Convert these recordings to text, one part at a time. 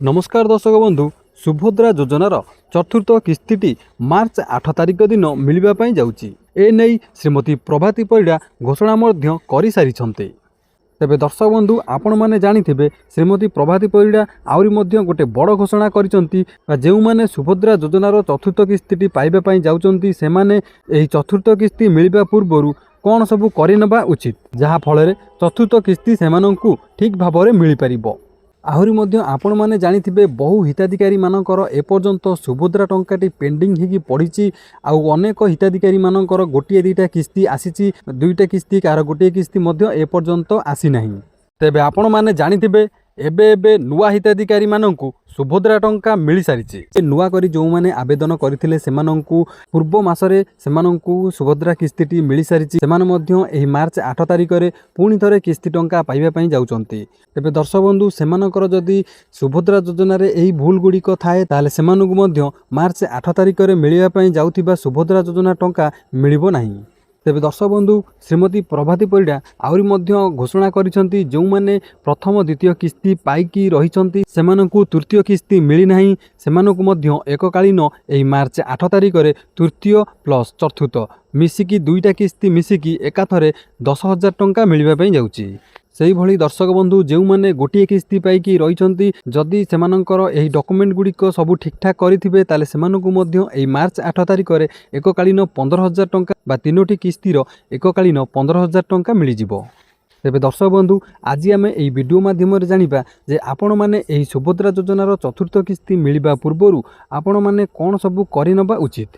नमस्कार दर्शक बंधु सुभद्रा योजनार चतुर्थ किस्ती मार्च 8 तारिख दिन मिलवाई जाऊँगी। एने श्रीमती प्रभाती परिड़ा घोषणा कर सारी। तेबे दर्शक बंधु आपण मैंने जानिथिबे श्रीमती प्रभाती परिड़ा आउरी गोटे बड़ घोषणा करिसंती। जो माने सुभद्रा योजनार चतुर्थ किस्ती पाइबा जाउचंती सेमाने एही चतुर्थ किस्ती मिलवा पूर्व कौन सबू करनेबा उचित, जहा फल चतुर्थ किस्ती सेमानंकु ठीक भाव में मिल पारिबो। आहुरी मध्य आपण माने जानिथिबे बहु हिताधिकारी मानकर एपर्यंत सुभद्रा टंकाटी पेंडिंग होगी पड़ी। आउ अनेक हिताधिकारी मानकर गोटे दुईटा किस्ती आसी, दुईटा किस्ती कार गोटे किस्ती एपर्यंत आसी नाही। तेबे आपण माने जानिथिबे एबे एबे नुआ हिताधिकारी मानंकु सुभद्रा टंका मिल सारी। नुआ करी जो माने आवेदन करथिले सेमानंकु पूर्व मासरे सेमानंकु सुभद्रा किस्तीटी मिल सारी। सेमाने मध्य एही मार्च 8 तारिख रे पुणी थरे किस्ती टंका पाइबा पई जाउचंती। तेबे दर्शक बंधु सेमानकर जदि सुभद्रा योजना रे एही भूल गुड़िक थाए ताले सेमानंकु मध्य मार्च 8 तारिख रे मिलिबा पई जाउथिबा सुभद्रा योजना टंका मिलिबो नाही। तेबे दर्शक बंधु श्रीमती प्रभाती परिड़ा आउरी मध्य घोषणा करिसंती जो माने प्रथम द्वितीय किस्ती पाइकी रहिसंती सेमानंकु तृतीय किस्ती मिली नाही। सेमानंकु मध्य एककालीन एही मार्च 8 तारिख रे तृतीय प्लस चतुर्थ मिसिकी दुईटा किस्ती मिसिकी एकाथरे 10,000 टंका मिलिबा पई जाउची। सेही भली दर्शक बंधु जो माने गोटे किस्ती पाइकी रहिसंती जदि सेमानंकर एही डॉक्यूमेंट गुड़िक सबू ठीक ठाक करिथिबे ताले सेमानंकु मध्य एही मार्च 8 तारिख रे एककालीन 15,000 टंका बा तीनोटी किस्तीर एककालीन 15,000 टंका मिल जिवो। तेबे दर्शक बंधु आज आम यही वीडियो माध्यम जानिबा जे आपण माने एही सुभद्रा योजनार चतुर्थ किस्ती मिलिबा पूर्वरु आपण माने कोन सबू करिनबा उचित,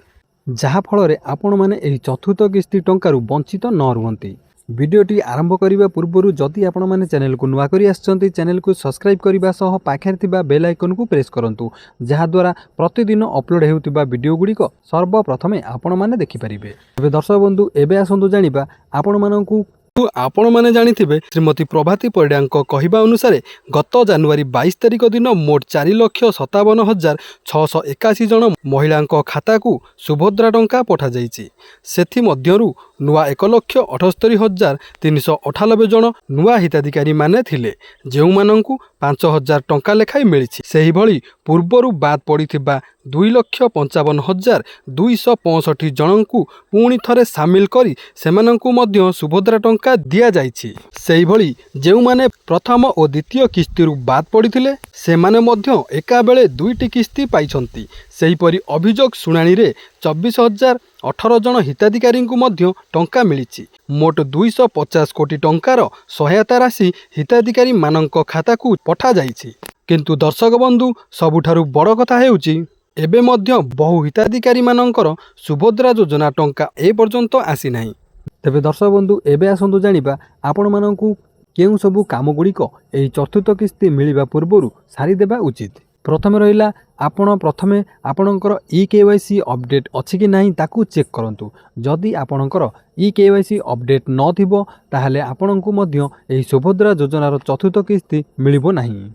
जहा फल रे आपण माने एही चतुर्थ किस्ती टंकारु वंचित न रुहंती। वीडियोटी आरंभ करने पूर्व जदि आपण माने चैनल को नुआ करी आछंती चैनल को सब्सक्राइब करने सह पाखे थिबा बेल आइकन को प्रेस करंतु, जहा द्वारा प्रतिदिन अपलोड हेउतिबा वीडियो गुड़िक सर्वप्रथमे आपण माने देखि परिबे। एबे दर्शक बंधु एबे आसंतु जानिबा आपण माननकु आपण माने जानिथिबे श्रीमती प्रभाती परिड़ांक कहिबा अनुसार गत जनवरी 22 तारिख दिन मोट 4,57,681 जन महिलांक खाता को सुभद्रा टंका पठा जाइछि। सेथि मध्यरु नुआ 1,78,398 जन नुआ हिताधिकारी माने थिले, जेउ मानंकु 5,000 टंका लेखाई मिलिछि। सेहि भली पूर्वरु बाद पड़िथिबा 2,55,265 जनंकु पुणी थरे सामिल करी सेमानंकु मध्य सुभद्रा टंका दिया जाइछि। सेहि भली जेउ माने प्रथम और द्वितीय किस्ती बाद पड़िथिले सेमाने मध्य एका बेले दुईटी किस्ती पाइछंती। सेहिपरि अभियोग शुणाणी रे 24,018 जन हिताधिकारी मध्य टंका मिलिछि। मोट 250 कोटी टंकार सहायता राशि हिताधिकारी मानक खाता को पठा जाइछि। किंतु दर्शक बंधु सबुठारु बड़ कथा हेउछि एबे मध्य बहु हिताधिकारी मानकर सुभद्रा योजना टंका ए पर्यंत आसी नाही। तेबे दर्शक बंधु एबे आसंतु जानिबा आपण मानकु केउ सबु काम गुड़िक एही चतुर्थ किस्ती मिलिबा पूर्वरु सारी देबा उचित। प्रथमे रहिला प्रथमे आपणकर ई-केवाईसी अपडेट अछि कि नाही ताकू चेक करंतु। जदि आपणकर ई-केवाईसी अपडेट न थिबो ताहाले आपणकु मध्य एही सुभद्रा योजनार चतुर्थ किस्ती मिलिबो नाही।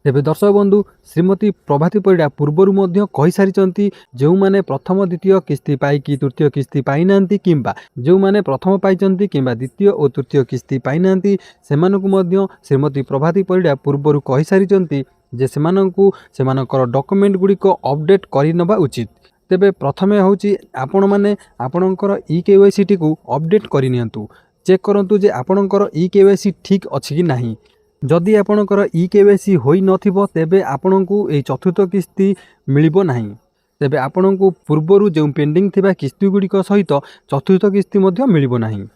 तेबे दर्शक बंधु श्रीमती प्रभाती परिड़ा पूर्वरु मध्य कहि सारिचंती जो माने प्रथम द्वितीय किस्ती पाइकी तृतीय किस्ती पाइ नांती किंबा जो माने प्रथम पाइचंती किंबा द्वितीय और तृतीय किस्ती पाइ नांती सेमानकु मध्य श्रीमती प्रभाती परिड़ा पूर्वरु कहि सारिचंती जे सेमानकु सेमानकर डॉक्यूमेंट गुड़िक अपडेट करि नबा उचित। तेबे प्रथमे होची आपण माने आपणकर ई-केवाईसी टी को अपडेट करि नियंतु। चेक करंतु जे आपणकर ई-केवाईसी ठीक अछि कि नाही। जदि आपणकर ई-केवाईसी होई नथिबो तेबे आपणकु ए चतुर्थ किस्ती मिलिबो नाही। तेबे आपणकु पूर्वरु जे पेंडिंग थिबा किस्ती गुड़िक सहित चतुर्थ किस्ती मध्य मिलिबो नाही।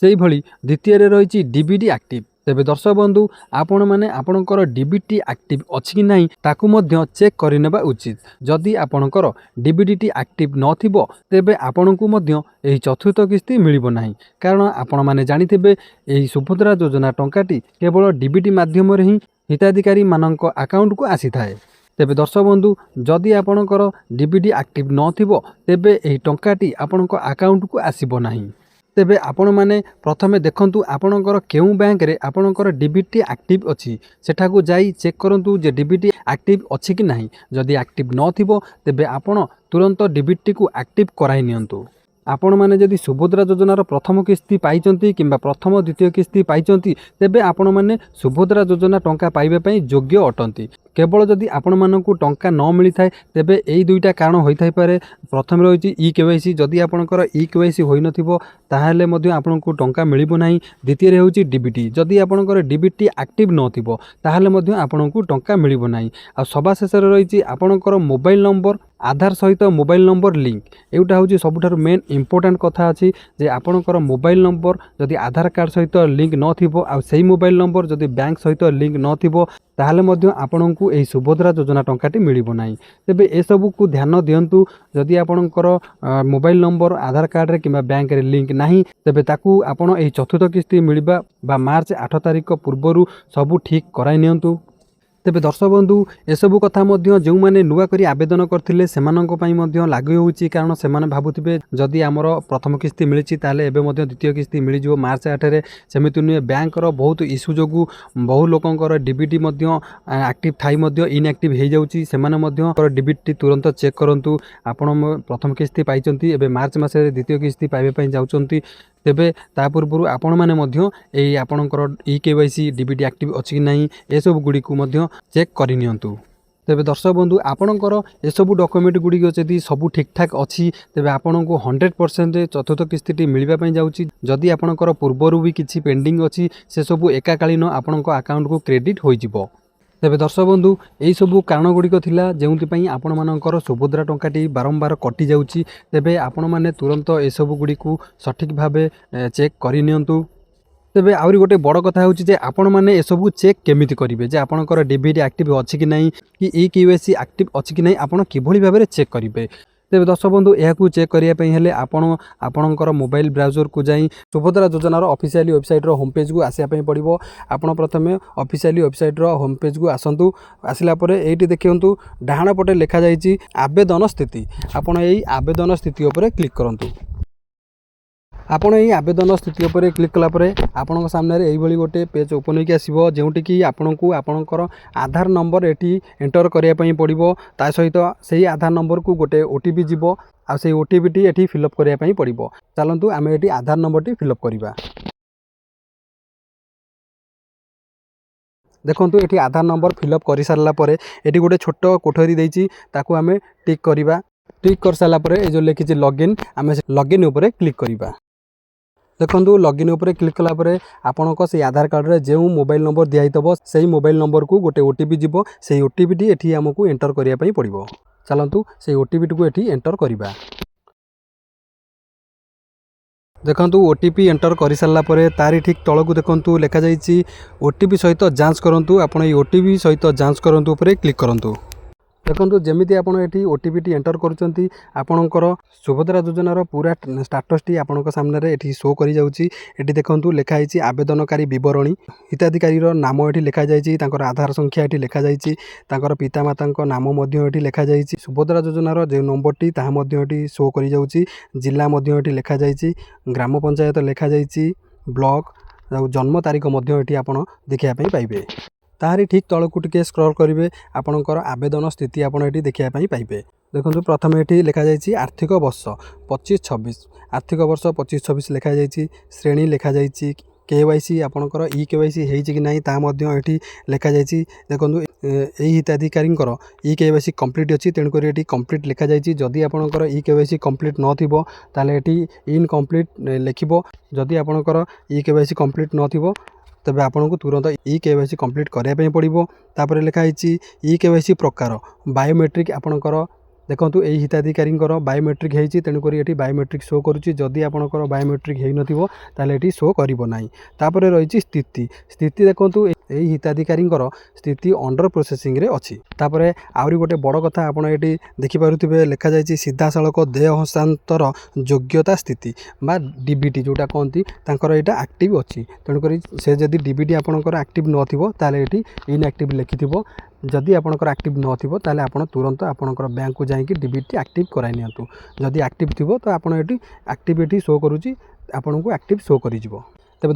सेही भली द्वितीय रे रहिछि डीबीटी एक्टिव। तेबे दर्शक बंधु आपण माने आपणकर डीबीटी एक्टिव अछि कि नाही ताकू मध्य चेक करिनेबा उचित। जदि आपणकर डीबीटी एक्टिव नथिबो तेबे आपणकु मध्य एही चतुर्थ किस्ती मिलिबो नाही, कारण आपण माने जानिथिबे एही सुभद्रा योजना टंकाटी केवल डीबीटी माध्यम रे ही हिताधिकारी मानक अकाउंट को आसी थाए। तेबे दर्शक बंधु जदि आपणकर डीबीटी एक्टिव नथिबो तेबे एही टंकाटी आपणक अकाउंट को आसीबो नाही। तेबे आपण माने प्रथमे देखंतु आपणकर केउ बैंक रे आपणकर डीबीटी एक्टिव अछि सेठाकू जाई चेक करंतु जे डीबीटी एक्टिव अछि कि नाही। जदि एक्टिव न थिबो तेबे आपण तुरंत डीबीटी को एक्टिव कराई नियंतु। आपण मैंने जदि सुभद्रा योजनार प्रथम किस्ती पाइचंती किंबा प्रथम द्वितीय किस्ती पाइचंती तेबे आपण मैंने सुभद्रा योजना टंका पाइबा पई योग्य अटंती। केवल जदि आपण मानकु टंका न मिली थाए तेबे एई दुईटा कारण होई थाई पारे। प्रथम रही ई केवाईसी, जदि आपणकर ई केवाईसी होई नथिबो ताहाले मध्ये आपणकु टंका मिलिबो नाही। द्वितीय होची डीबीटी, जदि आपणकर डीबीटी एक्टिव नथिबो ताहाले मध्ये आपणकु टंका मिलिबो नाही। आ सभा शेष रही आपणकर मोबाइल नंबर आधार सहित मोबाइल नंबर लिंक। एटा हूँ सबुठार मेन इंपोर्टेंट कथा अच्छी जे आपणकर मोबाइल नंबर जदि आधार कार्ड सहित लिंक नथिबो आ सेही मोबाइल नंबर जदि बैंक सहित लिंक नथिबो ताहले मध्य आपणकु एही सुभद्रा योजना टंकाटी मिलिबो नाही। तेबे ए सबु को ध्यान दियंतु। जदि आपणकर मोबाइल नंबर आधार कार्ड रे किंबा बैंक रे लिंक नाही तेबे ताकू आपण एही चतुर्थ किस्ती मिलिबा बा मार्च 8 तारिख पूर्वरु सबु ठीक कराई नियंतु। तेबे दर्शक बंधु एसबू कथा जो मैंने नुआ करी आवेदन करथिले सेमानंको पई मध्य लागू होउची, कारण सेमाने भाबुथिबे जदि आमर प्रथम किस्ती मिलिची ताले एबे मध्य द्वितीय किस्ती मिली जिवो मार्च 8 रे। सेमिति नुए बैंकर बहुत इश्यू जोगु बहु लोकंकर डीबीटी मध्य एक्टिव थाई मध्य इनएक्टिव हे जाउची। सेमाने मध्य डीबीटी तुरंत चेक करंतु। आपण प्रथम किस्ती पाइचंती, एबे मार्च मासे द्वितीय किस्ती पाइबे पई जाउचंती। तेबे ता पूर्व आपण माने मध्य एई आपणकर ई केवाईसी डीबीटी एक्टिव अछि कि नाही ए सब गुडी को मध्य चेक करि नियंतु। तेबे दर्शक बंधु आपणकर ए सब डॉक्यूमेंट गुडी जदि सब ठीक ठाक अछि तेबे आपणको 100% चतुर्थ किस्तीटी मिलबा पई जाउची। जदि आपणकर पूर्वरु भी किछि पेंडिंग अछि से सब एकाकालीन आपणको अकाउंट को क्रेडिट होई जिवो। तेबे दर्शक बंधु यही सबू कारण गुड़िक थिला जेउंथिपई आपण मानकर सुभद्रा टंकाटी बारंबार कटि जाउची। तेबे आपण माने तुरंत ए सबू गुड़िकु सठिक भावे चेक करि नियंतु। तेबे आउरी गोटे बड़ कथा होची जे आपण माने ए सबू चेक केमिति करिवे जे आपणकर डीबीटी एक्टिव अछि कि नाही कि ई केवाईसी एक्टिव अछि कि नाही आपण किभली भाबे चेक करिवे। तेबे दर्शक बंधु यह चेक करने हेले आपणकर मोबाइल ब्राउजर को जाई सुभद्रा योजनार ऑफिशियल वेबसाइट रो होम पेज को आसिया पड़ो। आपण प्रथमे ऑफिशियल वेबसाइट रो होम पेज को आसंतु। आसिला परे एठी देखियंतु डाहाण पटे लिखा जाइछि आवेदन स्थिति। आपण एई आवेदन स्थिति उपरे क्लिक करंतु। आपण एई आवेदन स्थिति उपरे क्लिक कला परे आपन सामने रे एई भली गोटे पेज ओपन होके आसीबो जेउटी कि आपनकु आपनकर आधार नंबर एठी एंटर करिया पई पड़िबो। ता सहित सेही आधार नंबर को गोटे ओटीपी जीवो आ सेही ओटीपी टी एठी फिलअप करिया पई पड़िबो। चलंतु आमे एठी आधार नंबर टी फिलअप करिबा। देखंतु एठी आधार नंबर फिलअप करि सारला परे एठी गोटे छोट कोठरी देइछि ताकू आमे टिक करिबा। टिक कर सारला परे ए जो लिखिछि लॉगिन आमे लॉगिन ऊपर क्लिक करिबा। देखो लॉगिन उपरे क्लिक कला परे आपनको से आधार कार्ड रे जे मोबाइल नंबर दिखाई से मोबाइल नंबर को गोटे ओटीपी जीवो। से ओटीपी टी एठी हमकु एंटर करिया पई पड़िबो। चलंतु से ओटीपी को एठी एंटर करिबा। देखंतु ओटीपी एंटर करि सारला परे तारी ठीक तळकु देखंतु लेखा जाईछि ओटीपी सहित जांच करंतु। आपण ए ओटीपी सहित जांच करंतु उपरे क्लिक करंतु। देखो जमीती आप ओटीपी टी एंटर करुँच आपणकर सुभद्रा योजनार पूरा स्टाटस टी आपण सामने ये शो कर जाऊँगी। ये देखो लिखाई आवेदनकारी बरणी हिताधिकारी नाम ये लिखा जाइए आधार संख्या ये लिखा जाइए पितामाता नाम ये लिखा जाइए सुभद्रा योजनार जो नंबर टी ये शो कर जाऊँगी। जिला ये लिखा जाइए ग्राम पंचायत लिखा जाइए ब्लॉक जन्म तारीख ये आप देखापी पाइबे। ताहारी ठीक तलकू टिके स्क्रॉल करेंगे आपणकर आवेदन स्थिति आपड़ ये देखापी पाइबे। देखो प्रथम ये लिखा जाइए आर्थिक वर्ष 25-26 आर्थिक वर्ष 25-26 लिखा जाइए। श्रेणी लिखा जाइए केवाईसी आपणकर ई केवाईसी होइछि कि नाही ता मध्य एठी लिखा जाइए। देखो यही हिताधिकारी ई केवाईसी कंप्लीट अच्छी तेणुक ये कंप्लीट लिखा जाइए। जदि आपणकर ई केवाईसी कंप्लीट नथिबो ताले एठी इनकम्प्लीट लिखिबो। जदि आपणकर ई केवाईसी कंप्लीट नथिबो तबे आपको तुरंत ई केवाईसी कंप्लीट करने पड़ो। तापर लिखाई ई केवाईसी प्रकार बायोमेट्रिक आपणकर देखो यही हिताधिकारी बायोमेट्रिक होती तेणुक ये बायोमेट्रिक शो करुच्ची। जदि आपणकर बायोमेट्रिक हो ताले ये शो करिबो नाही। तापर रही स्थिति स्थिति देखो यही हिताधिकारी स्थिति अंडर प्रोसेसिंग रे अच्छी। तापर आउरी गोटे बड़ कथा आप देखिपे लिखा जाइए सीधा सड़क देय हस्तांतर योग्यता स्थिति बा डीबीटी जोटा कहती यहाँ एक्टिव अच्छी। तेणुक से जदि डीबीटी आपणकर एक्टिव नथिबो ताले ये इनएक्टिव लिखिथिबो। जदि आपणकर एक्टिव नथिबो ताले आपण तुरंत आपणकर बैंक को जाइए डीबीटी एक्टिव कराई नियंतु। जदि एक्टिव थिबो तो आपण ये एक्टिविटी शो करुच्ची आपको एक्टिव शो करिजिवो। तेबे